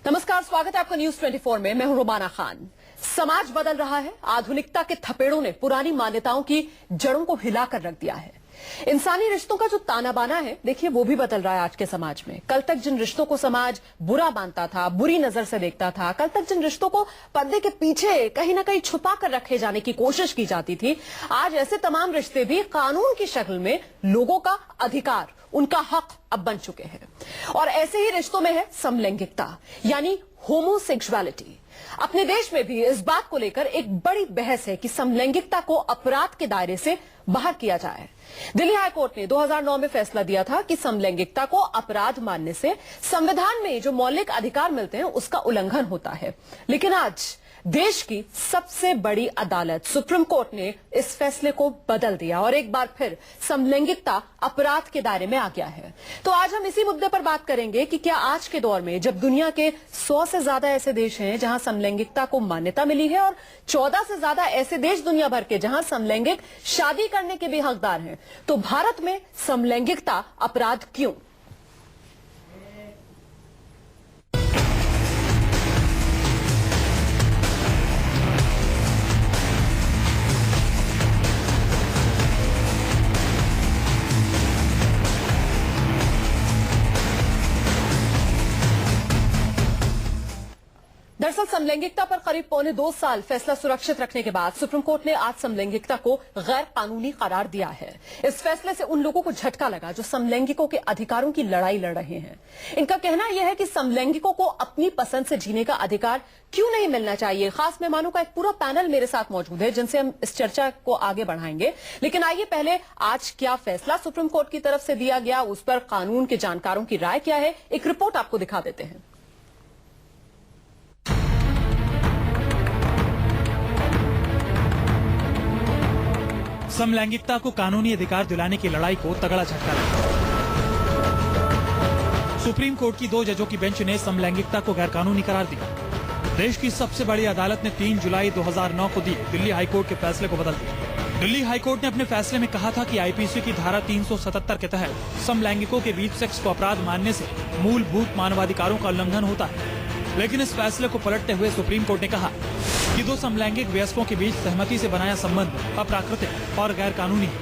नमस्कार, स्वागत है आपका न्यूज 24 में। मैं हूं रुमाना खान। समाज बदल रहा है। आधुनिकता के थपेड़ों ने पुरानी मान्यताओं की जड़ों को हिलाकर रख दिया है। इंसानी रिश्तों का जो ताना बाना है, देखिए वो भी बदल रहा है आज के समाज में। कल तक जिन रिश्तों को समाज बुरा मानता था, बुरी नजर से देखता था, कल तक जिन रिश्तों को पर्दे के पीछे कहीं ना कहीं छुपा कर रखे जाने की कोशिश की जाती थी, आज ऐसे तमाम रिश्ते भी कानून की शक्ल में लोगों का अधिकार, उनका हक अब बन चुके हैं। और ऐसे ही रिश्तों में है समलैंगिकता, यानी होमोसेक्सुअलिटी। अपने देश में भी इस बात को लेकर एक बड़ी बहस है कि समलैंगिकता को अपराध के दायरे से बाहर किया जाए। दिल्ली हाईकोर्ट ने 2009 में फैसला दिया था कि समलैंगिकता को अपराध मानने से संविधान में जो मौलिक अधिकार मिलते हैं उसका उल्लंघन होता है। लेकिन आज देश की सबसे बड़ी अदालत सुप्रीम कोर्ट ने इस फैसले को बदल दिया और एक बार फिर समलैंगिकता अपराध के दायरे में आ गया है। तो आज हम इसी मुद्दे पर बात करेंगे कि क्या आज के दौर में, जब दुनिया के 100 से ज्यादा ऐसे देश हैं जहां समलैंगिकता को मान्यता मिली है और 14 से ज्यादा ऐसे देश दुनिया भर के जहां समलैंगिक शादी करने के भी हकदार हैं, तो भारत में समलैंगिकता अपराध क्यों? दरअसल समलैंगिकता पर करीब 1.25 साल फैसला सुरक्षित रखने के बाद सुप्रीम कोर्ट ने आज समलैंगिकता को गैर कानूनी करार दिया है। इस फैसले से उन लोगों को झटका लगा जो समलैंगिकों के अधिकारों की लड़ाई लड़ रहे हैं। इनका कहना यह है कि समलैंगिकों को अपनी पसंद से जीने का अधिकार क्यों नहीं मिलना चाहिए। खास मेहमानों का एक पूरा पैनल मेरे साथ मौजूद है जिनसे हम इस चर्चा को आगे बढ़ाएंगे। लेकिन आइए पहले आज क्या फैसला सुप्रीम कोर्ट की तरफ से दिया गया, उस पर कानून के जानकारों की राय क्या है, एक रिपोर्ट आपको दिखा देते हैं। समलैंगिकता को कानूनी अधिकार दिलाने की लड़ाई को तगड़ा झटका लगा। सुप्रीम कोर्ट की 2 जजों की बेंच ने समलैंगिकता को गैरकानूनी करार दिया। देश की सबसे बड़ी अदालत ने 3 जुलाई 2009 को दिए दिल्ली हाईकोर्ट के फैसले को बदल दिया। दिल्ली हाईकोर्ट ने अपने फैसले में कहा था कि आईपीसी की धारा 377 के तहत समलैंगिकों के बीच सेक्स को अपराध मानने से मूलभूत मानवाधिकारों का उल्लंघन होता है। लेकिन इस फैसले को पलटते हुए सुप्रीम कोर्ट ने कहा कि 2 समलैंगिक वयस्कों के बीच सहमति से बनाया संबंध अप्राकृतिक और गैर कानूनी है।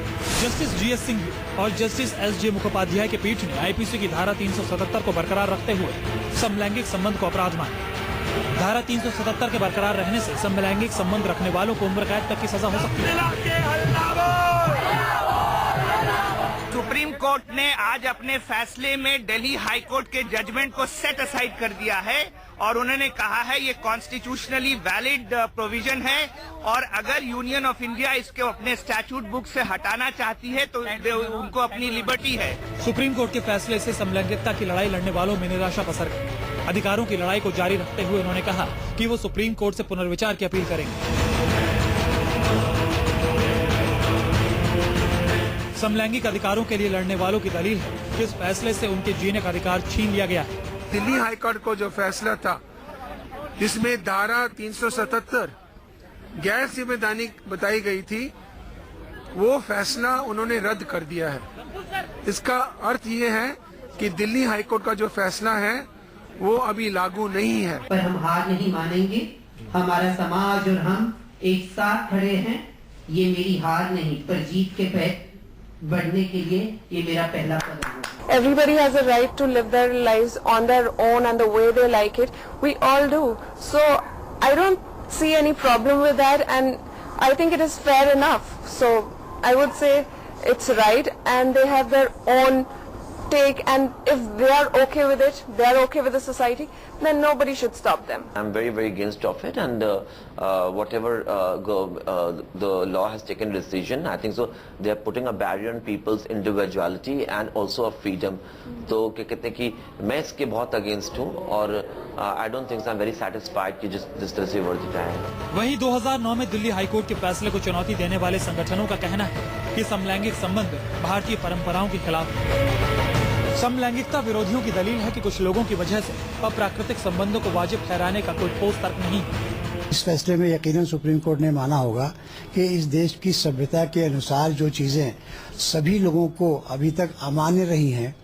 जस्टिस जीएस सिंह और जस्टिस एसजे मुखोपाध्याय की पीठ ने आईपीसी की धारा 377 को बरकरार रखते हुए समलैंगिक संबंध को अपराध माना। धारा 377 के बरकरार रहने से समलैंगिक संबंध रखने वालों को उम्र कैद तक की सजा हो सकती है। सुप्रीम कोर्ट ने आज अपने फैसले में दिल्ली हाई कोर्ट के जजमेंट को सेट असाइड कर दिया है और उन्होंने कहा है ये कॉन्स्टिट्यूशनली वैलिड प्रोविजन है और अगर यूनियन ऑफ इंडिया इसको अपने स्टैट्यूट बुक से हटाना चाहती है तो उनको अपनी लिबर्टी है। सुप्रीम कोर्ट के फैसले से समलैंगिकता की लड़ाई लड़ने वालों में निराशा पसर गई। अधिकारों की लड़ाई को जारी रखते हुए उन्होंने कहा कि वो सुप्रीम कोर्ट से पुनर्विचार की अपील करेंगे। समलैंगिक अधिकारों के लिए लड़ने वालों की दलील है कि इस फैसले से उनके जीने का अधिकार छीन लिया गया है। दिल्ली हाईकोर्ट को जो फैसला था जिसमें धारा 377 गैर संवैधानिक बताई गई थी, वो फैसला उन्होंने रद्द कर दिया है। इसका अर्थ ये है कि दिल्ली हाईकोर्ट का जो फैसला है वो अभी लागू नहीं है। पर हम हार नहीं मानेंगे। हमारा समाज और हम एक साथ खड़े हैं। ये मेरी हार नहीं पर जीत के पहले बढ़ने के लिए ये मेरा पहला कदम है। Everybody has a right to live their lives on their own and the way they like it. We all do. So I don't see any problem with that, and I think it is fair enough. So I would say it's right, and they have their own take, and if they are okay with it, they are okay with the society, then nobody should stop them. I'm very against of it, and whatever the law has taken decision, I think so they are putting a barrier on people's individuality and also of freedom. तो क्या कहते हैं कि मैं इसके बहुत against हूँ और I don't think so I'm very satisfied कि जिस तरह से वर्जित है। वहीं 2009 में दिल्ली हाईकोर्ट के फैसले को चुनौती देने वाले संगठनों का कहना है कि समलैंगिक संबंध भारतीय परंपराओं के खिलाफ है। समलैंगिकता विरोधियों की दलील है कि कुछ लोगों की वजह से अप्राकृतिक संबंधों को वाजिब ठहराने का कोई ठोस तर्क नहीं है। इस फैसले में यकीनन सुप्रीम कोर्ट ने माना होगा कि इस देश की सभ्यता के अनुसार जो चीजें सभी लोगों को अभी तक अमान्य रही हैं,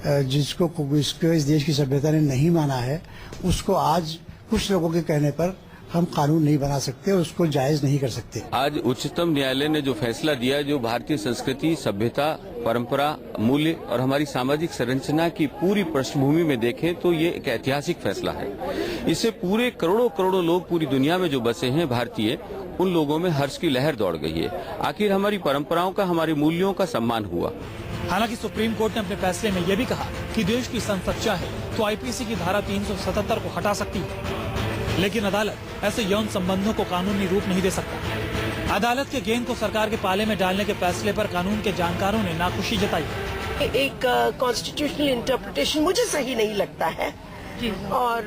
जिसको इस देश की सभ्यता ने नहीं माना है, उसको आज कुछ लोगों के कहने पर हम कानून नहीं बना सकते और उसको जायज नहीं कर सकते। आज उच्चतम न्यायालय ने जो फैसला दिया, जो भारतीय संस्कृति, सभ्यता, परंपरा, मूल्य और हमारी सामाजिक संरचना की पूरी पृष्ठभूमि में देखें तो ये एक ऐतिहासिक फैसला है। इससे पूरे करोड़ों करोड़ों लोग पूरी दुनिया में जो बसे हैं भारतीय, उन लोगों में हर्ष की लहर दौड़ गई है। आखिर हमारी परंपराओं का, हमारे मूल्यों का सम्मान हुआ। हालांकि सुप्रीम कोर्ट ने अपने फैसले में यह भी कहा कि देश की संसद चाहे तो आईपीसी की धारा 377 को हटा सकती है, लेकिन अदालत ऐसे यौन संबंधों को कानूनी रूप नहीं दे सकता। अदालत के गेंद को सरकार के पाले में डालने के फैसले पर कानून के जानकारों ने नाखुशी जताई। एक कॉन्स्टिट्यूशनल इंटरप्रिटेशन मुझे सही नहीं लगता है और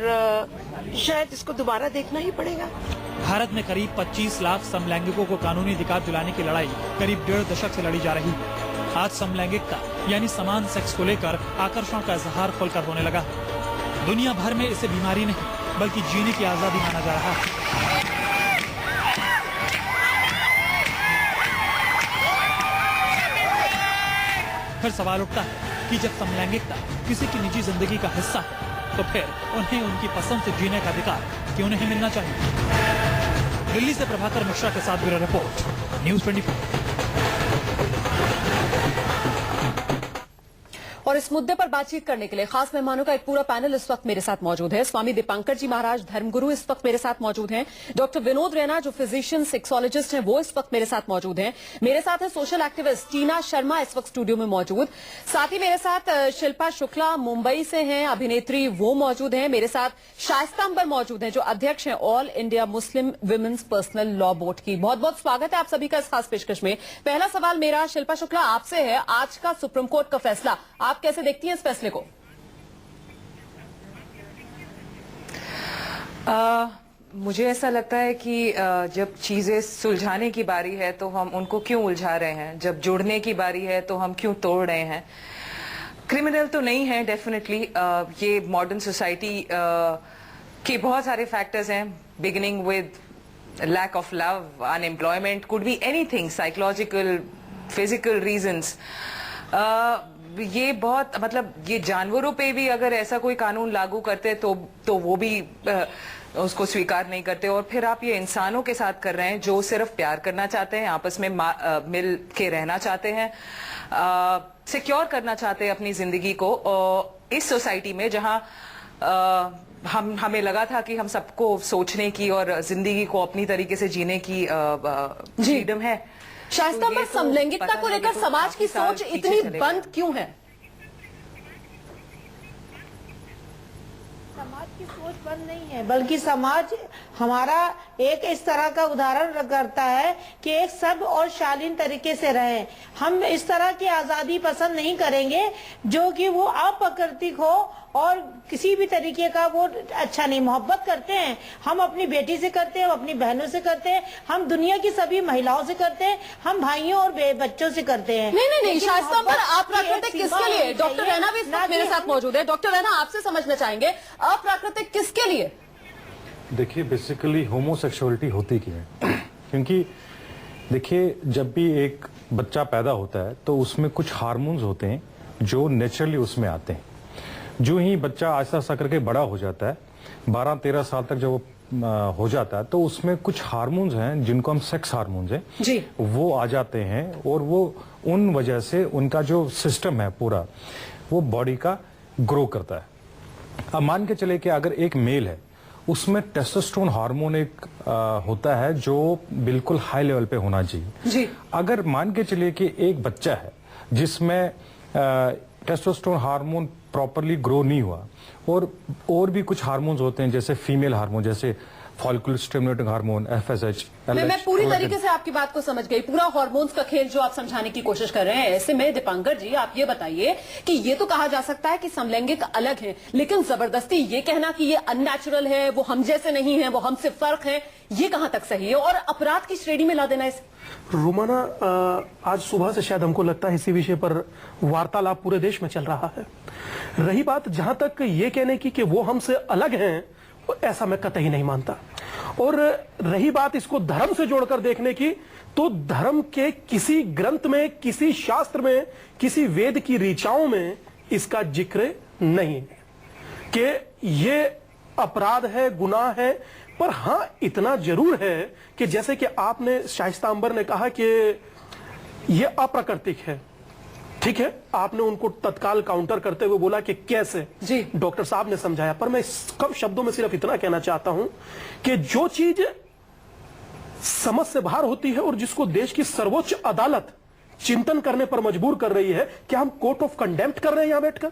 शायद इसको दोबारा देखना ही पड़ेगा। भारत में करीब 25 लाख समलैंगिकों को कानूनी अधिकार दिलाने की लड़ाई करीब 1.5 दशक से लड़ी जा रही है। आज समलैंगिकता यानी समान सेक्स को लेकर आकर्षण का इजहार खुलकर होने लगा। दुनिया भर में इसे बीमारी नहीं बल्कि जीने की आजादी माना जा रहा है। फिर सवाल उठता है कि जब समलैंगिकता किसी की निजी जिंदगी का हिस्सा है तो फिर उन्हें उनकी पसंद से जीने का अधिकार क्यों नहीं मिलना चाहिए? दिल्ली से प्रभाकर मिश्रा के साथ ब्यूरो रिपोर्ट, न्यूज़ 24। और इस मुद्दे पर बातचीत करने के लिए खास मेहमानों का एक पूरा पैनल इस वक्त मेरे साथ मौजूद है। स्वामी दीपांकर जी महाराज धर्मगुरु इस वक्त मेरे साथ मौजूद हैं। डॉक्टर विनोद रैना जो फिजिशियन सेक्सोलॉजिस्ट हैं वो इस वक्त मेरे साथ मौजूद हैं। मेरे साथ है सोशल एक्टिविस्ट टीना शर्मा इस वक्त स्टूडियो में मौजूद। साथ ही मेरे साथ शिल्पा शुक्ला मुंबई से हैं, अभिनेत्री, वो मौजूद हैं। मेरे साथ शाइस्ता अंबर मौजूद हैं जो अध्यक्ष हैं all India Muslim women's personal law board की। बहुत बहुत स्वागत है आप सभी का इस खास पेशकश में। पहला सवाल मेरा शिल्पा शुक्ला आपसे है। आज का सुप्रीम कोर्ट का फैसला आप कैसे देखती हैं इस फैसले को? मुझे ऐसा लगता है कि जब चीजें सुलझाने की बारी है तो हम उनको क्यों उलझा रहे हैं, जब जुड़ने की बारी है तो हम क्यों तोड़ रहे हैं। क्रिमिनल तो नहीं है डेफिनेटली, ये मॉडर्न सोसाइटी के बहुत सारे फैक्टर्स हैं, beginning with lack of love, unemployment, could be anything, psychological, physical reasons. ये बहुत मतलब ये जानवरों पे भी अगर ऐसा कोई कानून लागू करते तो वो भी उसको स्वीकार नहीं करते, और फिर आप ये इंसानों के साथ कर रहे हैं जो सिर्फ प्यार करना चाहते हैं, आपस में मिल के रहना चाहते हैं, सिक्योर करना चाहते हैं अपनी जिंदगी को इस सोसाइटी में जहां हमें लगा था कि हम सबको सोचने की और जिंदगी को अपनी तरीके से जीने की फ्रीडम है। शाइस्ता अंबर, समलैंगिकता को लेकर समाज की सोच इतनी बंद क्यों है? समाज की सोच बंद नहीं है, बल्कि समाज हमारा एक इस तरह का उदाहरण करता है कि एक सब और शालीन तरीके से रहे। हम इस तरह की आजादी पसंद नहीं करेंगे जो कि वो अप्राकृतिक हो और किसी भी तरीके का वो अच्छा नहीं। मोहब्बत करते हैं, हम अपनी बेटी से करते हैं, हम अपनी बहनों से करते हैं, हम दुनिया की सभी महिलाओं से करते हैं, हम भाइयों और बच्चों से करते हैं। नहीं शाइस्ता अंबर, अप्राकृतिक किसके लिए? डॉक्टर रैना भी मेरे साथ मौजूद है। डॉक्टर रैना, आपसे समझना चाहेंगे अप्राकृतिक किसके लिए? देखिए, बेसिकली होमोसेक्सुअलिटी होती क्या है? क्योंकि देखिए, जब भी एक बच्चा पैदा होता है तो उसमें कुछ हार्मोन्स होते हैं जो नेचुरली उसमें आते हैं। जो ही बच्चा आहिस्ता आहिस्ता करके बड़ा हो जाता है, 12-13 साल तक जब वो हो जाता है तो उसमें कुछ हार्मोन्स हैं जिनको हम सेक्स हार्मोन्स हैं जी, वो आ जाते हैं और वो उन वजह से उनका जो सिस्टम है पूरा वो बॉडी का ग्रो करता है। अब मान के चले कि अगर एक मेल है उसमें टेस्टोस्टेरोन हार्मोन एक होता है जो बिल्कुल हाई लेवल पे होना चाहिए जी। अगर मान के चलिए कि एक बच्चा है जिसमें टेस्टोस्टेरोन हार्मोन प्रॉपरली ग्रो नहीं हुआ और भी कुछ हार्मोन्स होते हैं जैसे फीमेल हार्मोन, जैसे follicular stimulating hormone, FSH, LH। मैं पूरी तरीके से आपकी बात को समझ गई, पूरा हार्मोन्स का खेल जो आप समझाने की कोशिश कर रहे हैं। ऐसे में दीपांकर जी आप ये बताइए कि ये तो कहा जा सकता है कि समलैंगिक अलग है, लेकिन जबरदस्ती ये कहना कि ये अननेचुरल है, वो हम जैसे नहीं है, वो हमसे फर्क है, ये कहां तक सही है और अपराध की श्रेणी में ला देना इसे? रोमाना, आज सुबह से शायद हमको लगता है इसी विषय पर वार्तालाप पूरे देश में चल रहा है। रही बात जहां तक ये कहने की कि वो हमसे अलग हैं, ऐसा मैं कतई नहीं मानता। और रही बात इसको धर्म से जोड़कर देखने की, तो धर्म के किसी ग्रंथ में, किसी शास्त्र में, किसी वेद की ऋचाओं में इसका जिक्र नहीं है कि ये अपराध है, गुनाह है। पर हां, इतना जरूर है कि जैसे कि आपने शाइस्ता अंबर ने कहा कि ये अप्राकृतिक है, ठीक है, आपने उनको तत्काल काउंटर करते हुए बोला कि कैसे जी डॉक्टर साहब ने समझाया। पर मैं कम शब्दों में सिर्फ इतना कहना चाहता हूं कि जो चीज समझ से बाहर होती है और जिसको देश की सर्वोच्च अदालत चिंतन करने पर मजबूर कर रही है, क्या हम कोर्ट ऑफ कंडेम्प्ट कर रहे हैं यहां बैठकर?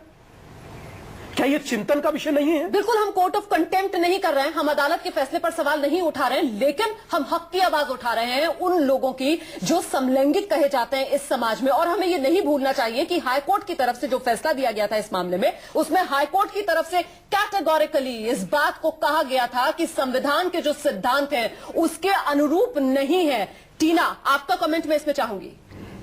क्या ये चिंतन का विषय नहीं है? बिल्कुल, हम कोर्ट ऑफ कंटेम्प्ट नहीं कर रहे हैं, हम अदालत के फैसले पर सवाल नहीं उठा रहे हैं, लेकिन हम हक की आवाज उठा रहे हैं उन लोगों की जो समलैंगिक कहे जाते हैं इस समाज में। और हमें ये नहीं भूलना चाहिए कि हाईकोर्ट की तरफ से जो फैसला दिया गया था इस मामले में, उसमें हाईकोर्ट की तरफ से कैटेगोरिकली इस बात को कहा गया था कि संविधान के जो सिद्धांत हैं उसके अनुरूप नहीं है। टीना, आपका कमेंट मैं इसमें चाहूंगी।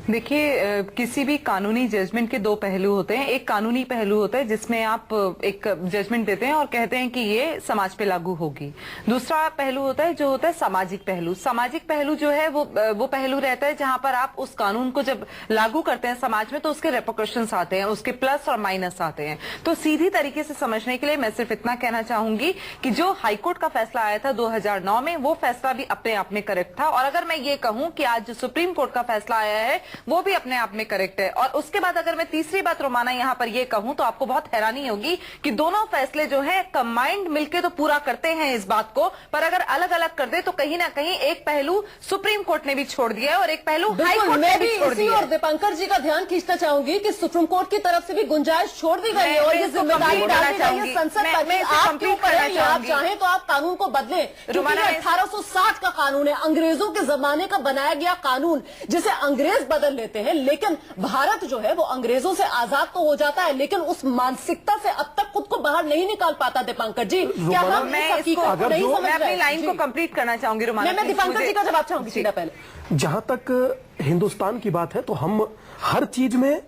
देखिए, किसी भी कानूनी जजमेंट के दो पहलू होते हैं। एक कानूनी पहलू होता है जिसमें आप एक जजमेंट देते हैं और कहते हैं कि ये समाज पे लागू होगी। दूसरा पहलू होता है जो होता है सामाजिक पहलू। सामाजिक पहलू जो है वो पहलू रहता है जहां पर आप उस कानून को जब लागू करते हैं समाज में तो उसके रेपरकशंस आते हैं, उसके प्लस और माइनस आते हैं। तो सीधी तरीके से समझने के लिए मैं सिर्फ इतना कहना चाहूंगी कि जो हाईकोर्ट का फैसला आया था 2009 में, वो फैसला भी अपने आप में करेक्ट था। और अगर मैं ये कहूं कि आज जो सुप्रीम कोर्ट का फैसला आया है वो भी अपने आप में करेक्ट है। और उसके बाद अगर मैं तीसरी बात रोमाना यहां पर ये कहूं तो आपको बहुत हैरानी होगी कि दोनों फैसले जो है कंबाइंड मिलके तो पूरा करते हैं इस बात को, पर अगर अलग अलग कर दे तो कहीं ना कहीं एक पहलू सुप्रीम कोर्ट ने भी छोड़ दिया है और एक पहलू हाई कोर्ट ने भी छोड़ दिया है। और दीपांकर जी का ध्यान खींचना चाहूंगी कि सुप्रीम कोर्ट की तरफ से भी गुंजाइश छोड़ दी गई है और ये जिम्मेदारी डाली गई है संसद पर। आपके ऊपर है, आप चाहें तो आप कानून को बदलें, क्योंकि 1860 का कानून है, अंग्रेजों के जमाने का बनाया गया कानून, जिसे अंग्रेज बदल लेते हैं। लेकिन भारत जो है वो अंग्रेजों से आजाद तो हो जाता है, लेकिन उस मानसिकता से अब तक खुद को बाहर नहीं निकाल पाता। दीपांकर जी, क्या हम मैं अपनी लाइन को कंप्लीट करना चाहूंगी रुमाना। मैं दीपांकर जी का जवाब चाहूंगी सीधा पहले। जहां तक हिंदुस्तान की बात है तो हम हर चीज में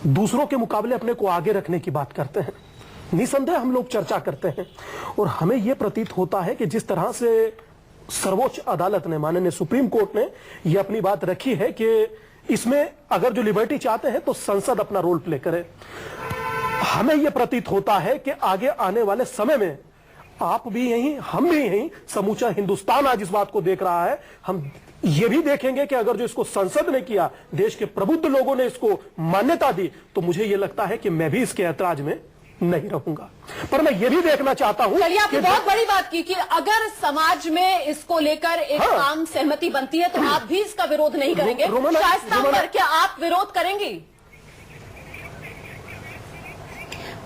दूसरों के मुकाबले अपने को आगे रखने की बात करते हैं, निसंदेह हम लोग चर्चा करते हैं। और हमें यह प्रतीत होता है कि जिस तरह से सर्वोच्च अदालत ने, माननीय सुप्रीम कोर्ट ने यह अपनी बात रखी है कि इसमें अगर जो लिबर्टी चाहते हैं तो संसद अपना रोल प्ले करे। हमें यह प्रतीत होता है कि आगे आने वाले समय में आप भी यहीं, हम भी यहीं, समूचा हिंदुस्तान आज इस बात को देख रहा है। हम ये भी देखेंगे कि अगर जो इसको संसद ने किया, देश के प्रबुद्ध लोगों ने इसको मान्यता दी, तो मुझे यह लगता है कि मैं भी इसके ऐतराज में नहीं रहूंगा। पर मैं ये भी देखना चाहता हूं, चलिए आपने बहुत बड़ी बात की कि अगर समाज में इसको लेकर एक आम सहमति बनती है तो आप भी इसका विरोध नहीं करेंगे। शाइस्ता अंबर, क्या आप विरोध करेंगी?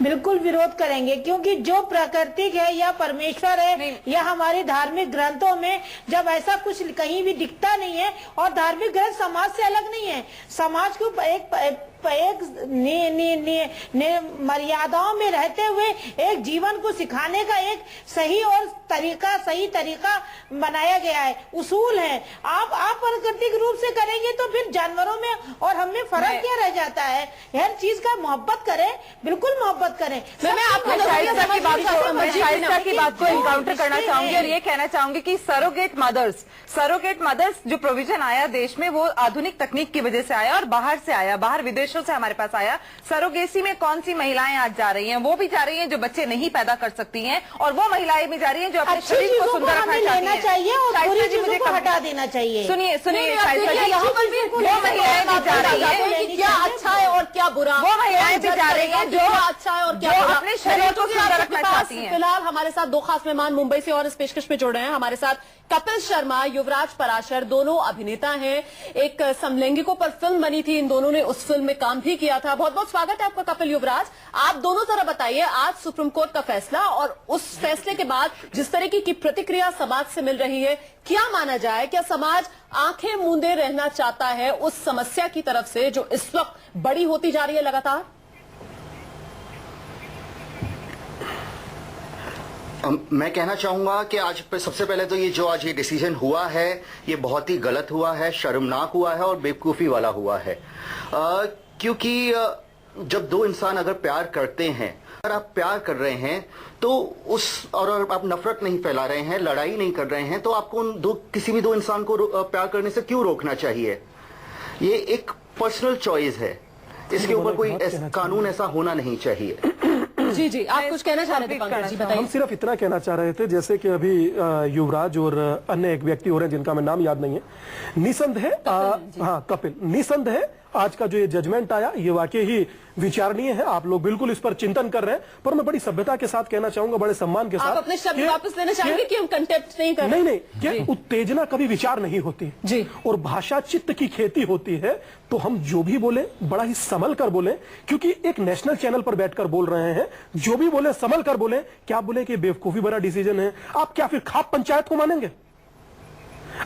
बिल्कुल विरोध करेंगे, क्योंकि जो प्राकृतिक है या परमेश्वर है या हमारे धार्मिक ग्रंथों में जब ऐसा कुछ कहीं भी दिखता नहीं है, और धार्मिक ग्रंथ समाज से अलग नहीं है। समाज को एक मर्यादाओं में रहते हुए एक जीवन को सिखाने का एक सही तरीका बनाया गया है, उसूल है। आप प्राकृतिक रूप से करेंगे तो फिर जानवरों में और हमें फर्क क्या रह जाता है? हर चीज का मोहब्बत करें, बिल्कुल मोहब्बत करें। मैं आपको शाइस्ता की बात को इनकाउंटर करना चाहूंगी और ये कहना चाहूंगी कि सरोगेट मदर्स जो प्रोविजन आया देश में, वो आधुनिक तकनीक की वजह से आया और बाहर से आया, बाहर विदेशों से हमारे पास आया। सरोगेसी में कौन सी महिलाएं आज जा रही हैं? वो भी जा रही हैं जो बच्चे नहीं पैदा कर सकती हैं, और वो महिलाएं भी जा रही हैं जो अपने शरीर को सुंदर रखना चाहिए और बुरी चीजों को हटा देना चाहिए। सुनिए यहाँ पर भी वो महिलाएं भी जा रही हैं, क्या अच्छा है और क्या बुरा, वो महिलाएं भी जा रही हैं जो अच्छा है और क्या बुरा अपने शरीर को सुंदर रखना चाहती हैं। फिलहाल हमारे साथ दो खास मेहमान मुंबई से और इस पेशकश में जुड़ रहे हैं। हमारे साथ कपिल शर्मा, युवराज पराशर, दोनों अभिनेता हैं। एक समलैंगिकों पर फिल्म बनी थी, इन दोनों ने उस फिल्म में काम भी किया था। बहुत बहुत स्वागत है आपका कपिल, युवराज। आप दोनों जरा बताइए, आज सुप्रीम कोर्ट का फैसला और उस फैसले के बाद जिस तरीके की प्रतिक्रिया समाज से मिल रही है, क्या माना जाए? क्या समाज आंखें मूंदे रहना चाहता है उस समस्या की तरफ से जो इस वक्त बड़ी होती जा रही है लगातार? मैं कहना चाहूंगा कि आज सबसे पहले तो ये जो आज ये डिसीजन हुआ है, ये बहुत ही गलत हुआ है, शर्मनाक हुआ है और बेवकूफ़ी वाला हुआ है। क्योंकि जब दो इंसान अगर प्यार करते हैं, अगर आप प्यार कर रहे हैं तो और आप नफरत नहीं फैला रहे हैं, लड़ाई नहीं कर रहे हैं, तो आपको किसी भी दो इंसान को प्यार करने से क्यों रोकना चाहिए? ये एक पर्सनल चॉइस है, इसके ऊपर कोई कानून ऐसा होना नहीं चाहिए। जी जी, आप कुछ कहना चाह रहे थे पंकज जी, बताइए। हम सिर्फ इतना कहना चाह रहे थे, जैसे कि अभी युवराज और अन्य एक व्यक्ति हो रहे हैं जिनका मैं नाम याद नहीं है, निसंदेह कपिल, निसंदेह आज का जो ये जजमेंट आया ये वाकई ही विचारणीय है। आप लोग बिल्कुल इस पर चिंतन कर रहे हैं, पर मैं बड़ी सभ्यता के साथ कहना चाहूंगा, बड़े सम्मान के साथ। आप अपने शब्द वापस लेना चाहेंगे कि हम कंटेप्ट नहीं कर रहे? नहीं, कि उत्तेजना कभी विचार नहीं होती जी, और भाषा चित्त की खेती होती है। तो हम जो भी बोले बड़ा ही संभल कर बोले, क्योंकि एक नेशनल चैनल पर बैठकर बोल रहे हैं। जो भी बोले संभल कर बोले। क्या बोले कि बेवकूफी भरा डिसीजन है? आप क्या फिर खाप पंचायत को मानेंगे?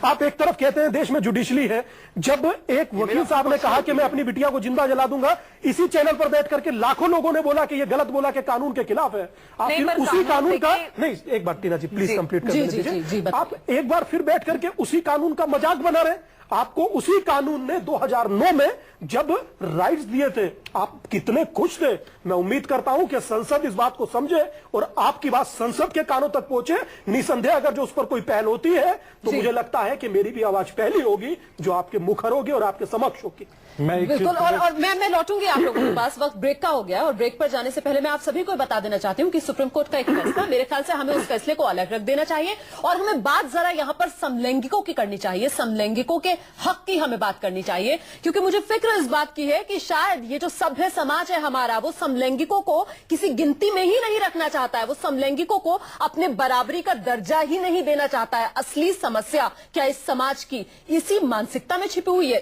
आप एक तरफ कहते हैं देश में जुडिशली है, जब एक वकील साहब ने कहा कि मैं अपनी बिटिया को जिंदा जला दूंगा, इसी चैनल पर बैठ करके लाखों लोगों ने बोला कि ये गलत बोला, कि कानून के खिलाफ है। आप फिर उसी कानून का नहीं, एक बार टीना जी प्लीज कंप्लीट कर दीजिए। आप एक बार फिर बैठ करके उसी कानून का मजाक बना रहे। आपको उसी कानून ने 2009 में जब राइट्स दिए थे, आप कितने खुश थे। मैं उम्मीद करता हूं कि संसद इस बात को समझे और आपकी बात संसद के कानों तक पहुंचे। निसंदेह अगर जो उस पर कोई पहल होती है तो मुझे लगता है कि मेरी भी आवाज पहली होगी जो आपके मुखर होगी और आपके समक्ष होगी। बिल्कुल, और मैं लौटूंगी आप लोगों के पास। वक्त ब्रेक का हो गया और ब्रेक पर जाने से पहले मैं आप सभी को बता देना चाहती हूं कि सुप्रीम कोर्ट का एक फैसला, मेरे ख्याल से हमें उस फैसले को अलग रख देना चाहिए और हमें बात जरा यहां पर समलैंगिकों की करनी चाहिए, समलैंगिकों के हक की हमें बात करनी चाहिए। क्योंकि मुझे फिक्र इस बात की है कि शायद ये जो सभ्य समाज है हमारा, वो समलैंगिकों को किसी गिनती में ही नहीं रखना चाहता है, वो समलैंगिकों को अपने बराबरी का दर्जा ही नहीं देना चाहता है। असली समस्या क्या इस समाज की इसी मानसिकता में छिपी हुई है?